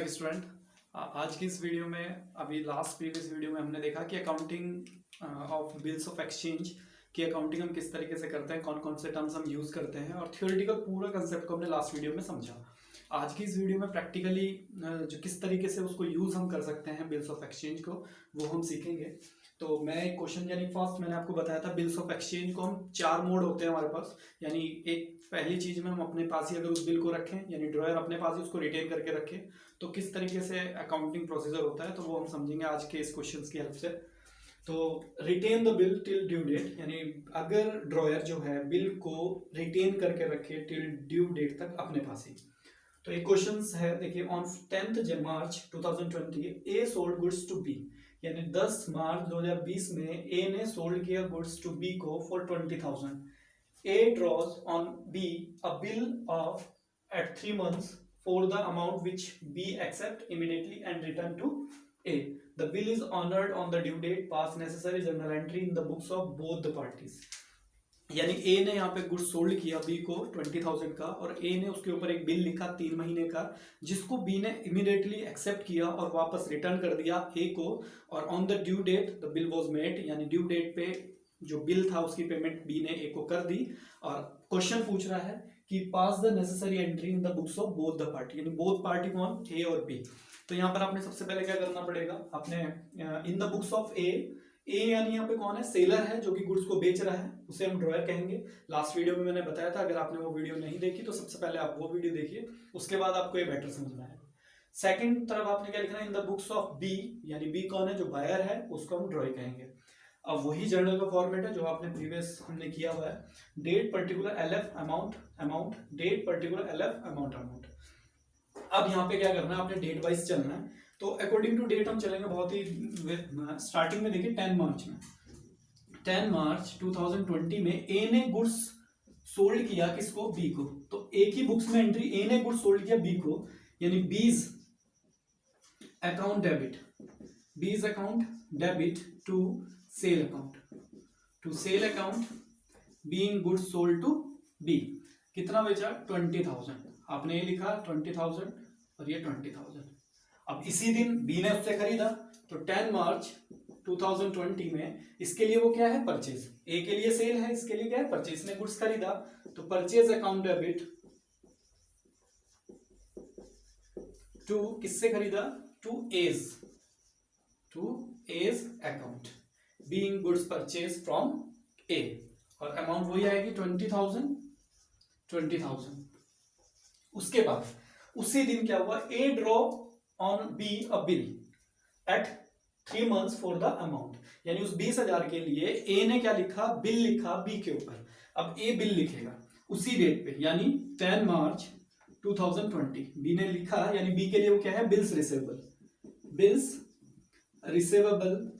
Student. आज की इस वीडियो में अभी लास्ट प्रीवियस वीडियो में हमने देखा कि accounting of bills of exchange की अकाउंटिंग हम किस तरीके से करते हैं, कौन कौन से टर्म्स हम यूज़ करते हैं और थ्योरेटिकल पूरा कंसेप्ट को हमने लास्ट वीडियो में समझा। आज की इस वीडियो में प्रैक्टिकली जो किस तरीके से उसको यूज़ हम कर सकते हैं बिल्स ऑफ एक्सचेंज को, वो हम सीखेंगे। तो मैं एक क्वेश्चन यानी फर्स्ट मैंने आपको बताया था बिल्स ऑफ एक्सचेंज को हम 4 मोड होते हैं हमारे पास। यानी एक पहली चीज़ में हम अपने पास ही अगर उस बिल को रखें, यानी ड्रॉयर अपने पास ही उसको रिटेन करके रखें, तो किस तरीके से अकाउंटिंग प्रोसीजर होता है, तो वो हम समझेंगे आज के इस क्वेश्चन की हेल्प से। तो retain the bill till due date, यानी अगर ड्रॉयर जो है बिल को रिटेन करके रखे टिल ड्यू डेट तक अपने पास ही। तो एक क्वेश्चन है, देखिए, on 10th March 2020 A sold goods to B, यानी 10 मार्च 2020 में ए ने सोल्ड किया गुड्स टू बी को for 20,000। A draws on B a bill of at 3 months for the amount which B accept immediately and return to A. The bill is honored on the due date. Pass necessary journal entry in the books of both the parties. यानी A ने यहाँ पे goods sold किया B को 20,000 का, और A ने उसके ऊपर एक बिल लिखा 3 महीने का, जिसको B ने इमीडिएटली एक्सेप्ट किया और वापस रिटर्न कर दिया A को। और on the due date the bill was made, यानी ड्यू डेट पे जो बिल था उसकी पेमेंट B ने A को कर दी। और क्वेश्चन पूछ रहा है कि pass the necessary entry in the books of both the party, यानी बोथ पार्टी कौन, ए और बी। तो यहाँ पर आपने सबसे पहले क्या करना पड़ेगा, अपने इन द बुक्स ऑफ ए यानी यहाँ पे कौन है, सेलर है जो कि गुड्स को बेच रहा है, उसे हम ड्रॉयर कहेंगे। लास्ट वीडियो में मैंने बताया था, अगर आपने वो वीडियो नहीं देखी तो सबसे पहले आप वो वीडियो देखिए, उसके बाद आपको ये बेटर समझ में आएगा। सेकंड तरफ आपने क्या लिखना है, in the books of B, यानी बी कौन है, जो बायर है, उसको हम ड्रॉयर कहेंगे। अब वही जर्नल का फॉर्मेट है जो आपने प्रीवियस हमने किया हुआ है, date particular LF amount date particular LF amount. अब यहाँ पे क्या करना है, आपने डेट वाइज चलना है। तो अकॉर्डिंग टू डेट हम चलेंगे बहुत ही स्टार्टिंग में। देखिए 10 मार्च में, 10 मार्च 2020 में ए ने गुड्स सोल्ड किया किसको, बी को। तो ए की बुक्स में एंट्री, ए ने गुड्स सोल्ड किया बी को, यानी B's account debit to sale account being goods sold to B. कितना बेचा, 20,000। आपने ये लिखा 20,000 और ये 20,000। अब इसी दिन बी ने उससे खरीदा, तो 10 मार्च 2020 में इसके लिए वो क्या है, परचेज। ए के लिए सेल है, इसके लिए क्या है, परचेज। ने गुड्स खरीदा, तो परचेज अकाउंट डेबिट टू किससे खरीदा, to A's account being goods purchase from A, और अमाउंट वही आएगी 20,000। उसके बाद उसी दिन क्या हुआ, A draw on B a bill at 3 months for the amount, यानी उस 20,000 के लिए ए ने क्या लिखा, बिल लिखा बी के ऊपर। अब ए बिल लिखेगा उसी डेट पे, यानी 10 मार्च 2020 बी ने लिखा, यानी बी के लिए वो क्या है, bills receivable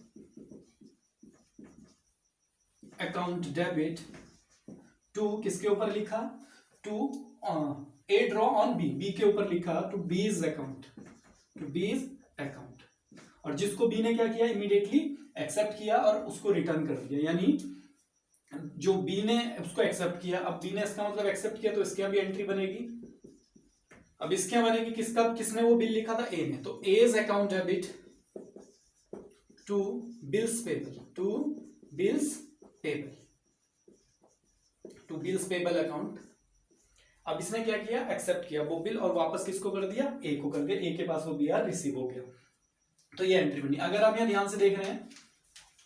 account debit to किसके ऊपर लिखा, to A draw on B के ऊपर लिखा टू बीज अकाउंट, और जिसको बी ने क्या किया, इमीडिएटली एक्सेप्ट किया और उसको रिटर्न कर दिया। यानी जो बी ने उसको एक्सेप्ट किया, अब बी ने इसका मतलब एक्सेप्ट किया, तो इसके यहाँ भी एंट्री बनेगी। अब इसके यहाँ बनेगी किसने वो बिल लिखा था, ए ने, तो A's account debit to bills payable account. अब इसने क्या किया, एक्सेप्ट किया वो बिल और वापस किसको कर दिया, ए को कर दिया। ए के पास वो बीआर रिसीव हो गया, तो ये एंट्री बनी। अगर आप यहाँ ध्यान से देख रहे हैं,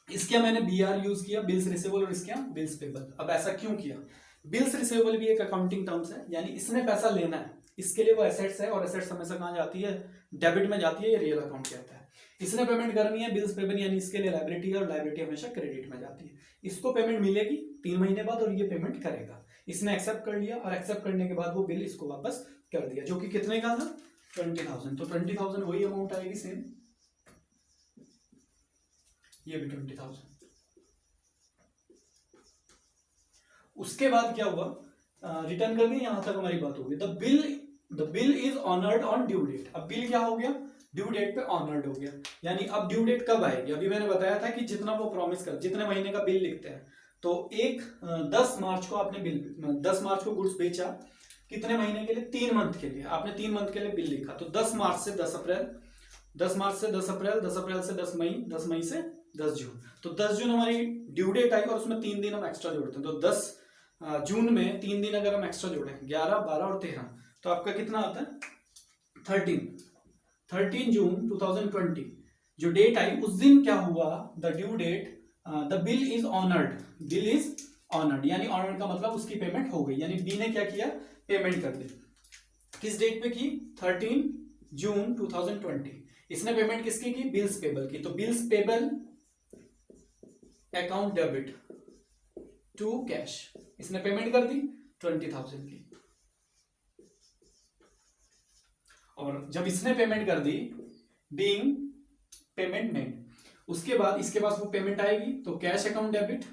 इसके मैंने बीआर यूज किया, बिल्स रिसीवेबल, और इसके बिल्स पेबल। अब ऐसा क्यों किया, बिल्स रिसीवेबल भी एक अकाउंटिंग टर्म्स है, यानी इसने पैसा लेना है, इसके लिए वो एसेट्स है, और एसेट्स हमेशा कहाँ जाती है, डेबिट में जाती है, ये रियल अकाउंट कहता है। इसने पेमेंट करनी है, बिल्स पेबल, यानी इसके लिए लायबिलिटी है, और लायबिलिटी हमेशा क्रेडिट में जाती है। इसको पेमेंट मिलेगी 3 महीने बाद, और ये पेमेंट करेगा। इसने एक्सेप्ट कर लिया, और एक्सेप्ट करने के बाद वो बिल इसको वापस कर दिया, जो कि कितने का था, 20,000। तो 20,000 वही अमाउंट आएगी सेम, ये भी 20,000। उसके बाद क्या हुआ, रिटर्न कर दिया, यहां तक हमारी बात होगी। The bill is honoured on due date. अब बिल क्या हो गया, ड्यू डेट पे ऑनर्ड हो गया। यानी अब ड्यू डेट कब आएगी, अभी मैंने बताया था कि जितना वो प्रॉमिस कर, जितने महीने का बिल लिखते हैं, तो 10 मार्च को आपने 10 मार्च को गुड्स बेचा, कितने महीने के लिए? 3 मंथ के लिए। आपने 3 मंथ के लिए बिल लिखा, तो 10 मार्च से 10 अप्रैल, 10 मार्च से 10 अप्रैल, 10 अप्रैल से 10 मई, 10 मई से 10 जून। तो 10 जून हमारी ड्यू डेट आई और उसमें 3 दिन हम एक्स्ट्रा जोड़ते हैं। तो 10 जून में 3 दिन अगर हम एक्स्ट्रा जोड़ें, 11, 12 और 13, तो आपका कितना आता है? 13 जून 2020 जो डेट आई, उस दिन क्या हुआ? The due date, the bill is honoured. Bill is honoured, यानी ऑनर्ड का मतलब उसकी पेमेंट हो गई, यानी बी ने क्या किया? पेमेंट कर दी। किस डेट पे की? 13 जून 2020। इसने पेमेंट किसकी की? बिल्स पेबल की। तो bills payable account debit to cash, इसने पेमेंट कर दी 20,000 की। और जब इसने पेमेंट कर दी, बीइंग पेमेंट मेड, उसके बाद इसके पास वो पेमेंट आएगी, तो कैश अकाउंट डेबिट,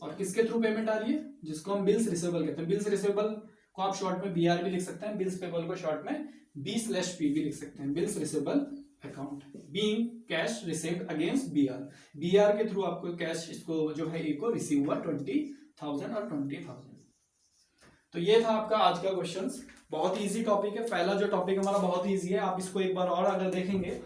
और किसके थ्रू पेमेंट आ रही है? जिसको हम बिल्स रिसीवेबल कहते हैं। बिल्स रिसीवेबल को आप शॉर्ट में बीआर भी लिख सकते हैं, बिल्स पेबल को शॉर्ट में B/P भी लिख सकते हैं। Bills receivable account being cash received against BR, BR के थ्रू आपको कैश, इसको जो है ए को रिसीव हुआ 20,000 और 20,000। तो ये था आपका आज का क्वेश्चंस। बहुत इजी टॉपिक है, पहला जो टॉपिक हमारा बहुत इजी है। आप इसको एक बार और अगर देखेंगे,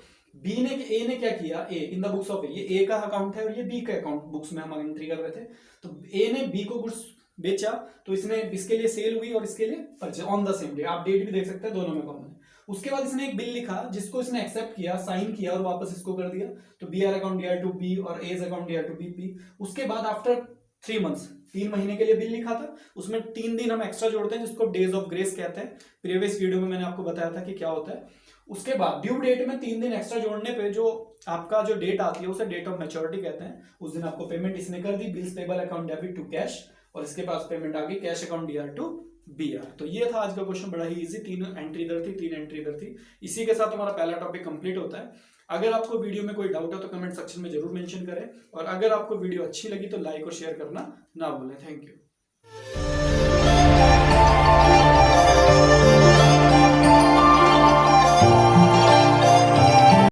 ए ने क्या किया? ए इन द बुक्स ऑफ ये ए का अकाउंट है और ये बी का अकाउंट बुक्स में हम एंट्री कर रहे थे। तो ए ने बी को गुड्स बेचा, तो इसने इसके लिए सेल हुई और इसके लिए purchase on the same day. आप डेट भी देख सकते हैं, दोनों में कॉमन है। उसके बाद इसने एक बिल लिखा जिसको इसने एक्सेप्ट किया, साइन किया और वापस इसको कर दिया। तो BR account DR to B और A's account DR to B. उसके बाद आफ्टर 3 मंथ्स, 3 महीने के लिए बिल लिखा था, उसमें 3 दिन हम एक्स्ट्रा जोड़ते हैं जिसको डेज ऑफ ग्रेस कहते हैं। प्रीवियस वीडियो में मैंने आपको बताया था कि क्या होता है। उसके बाद ड्यू डेट में 3 दिन एक्स्ट्रा जोड़ने पे जो आपका जो डेट आती है उसे डेट ऑफ मैच्योरिटी कहते हैं। उस दिन आपको पेमेंट इसने कर दी, bills payable account debit to cash, और इसके पास पेमेंट आ गई cash account DR to BR. तो ये था आज का क्वेश्चन, बड़ा ही इजी। 3 एंट्री इधर थी, 3 एंट्री इधर थी। इसी के साथ हमारा पहला टॉपिक कंप्लीट होता है। अगर आपको वीडियो में कोई डाउट है तो कमेंट सेक्शन में जरूर मेंशन करें, और अगर आपको वीडियो अच्छी लगी तो लाइक और शेयर करना ना भूलें। Thank you.